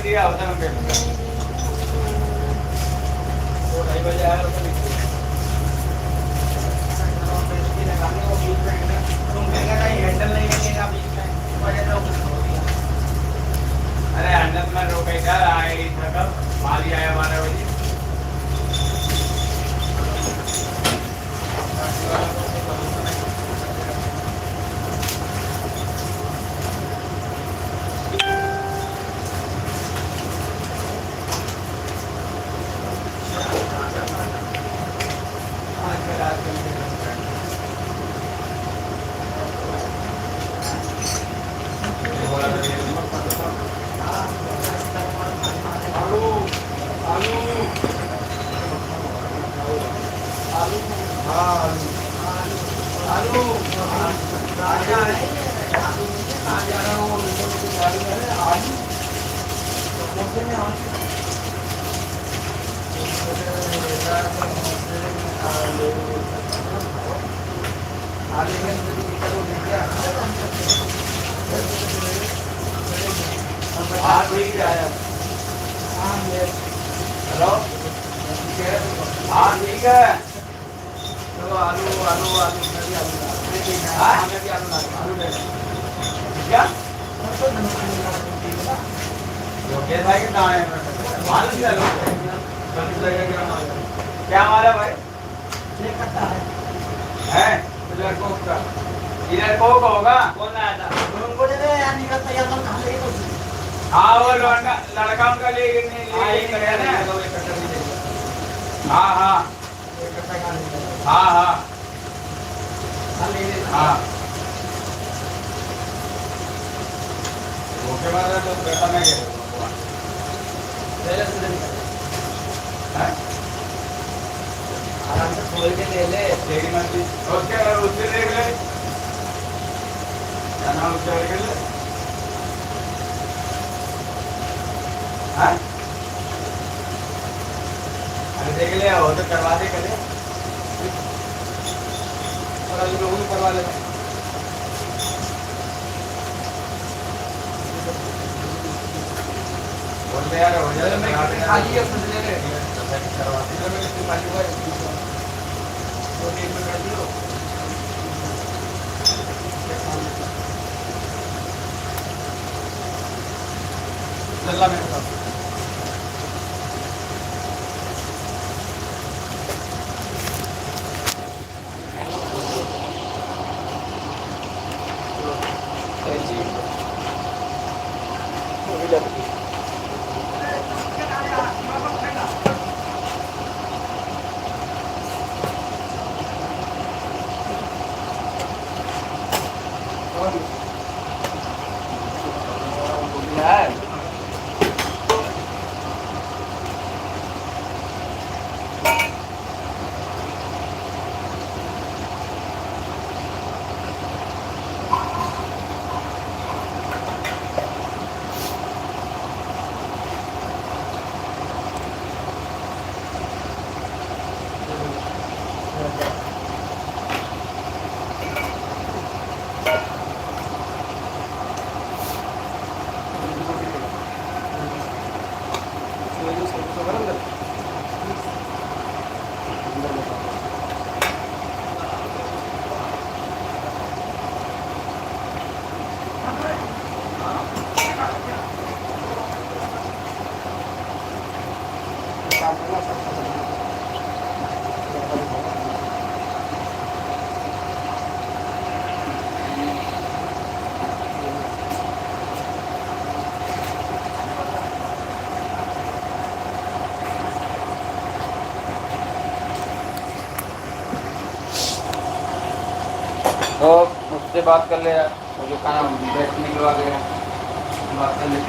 ही दिया होता ना पेपर 2-2:30 बजे आया होता हैंडल नहीं मिलेगा बीच में अरे हैंडल में रोकेगा आए था कब माल ही आया 12 बजे हाँ ठीक है हेलो हाँ ठीक है चलो आलू आलू आलू मैं भी आलू मैं भी आलू क्या योगेश भाई के दाने आलू क्या लो क्या मारा भाई ये कट्टा है इधर कोक का इधर कोक होगा कौन आया था उनको दे दे यार निकलता यार हम कहां लेके तो हाँ वो लड़का उनका ले गया ना हाँ हाँ हाँ हाँ हाँ ओके बात है तो बेटा मैं गया आराम से खोल के ले ले तेरी मर्जी ओके और उससे देख ले क्या नाम उससे देख ले हाँ अरे देख ले हो तो करवा दे कल और अभी लोगों करवा ले बोल दे यार हो जाए मैं खाली है खुद ले ले करवा दे मैं इसको खाली हुआ है तो एक में कर दियो चला मेरे साथ तो मुझसे बात कर ले यार, मुझे खाना निकलवा के बात कर लेते।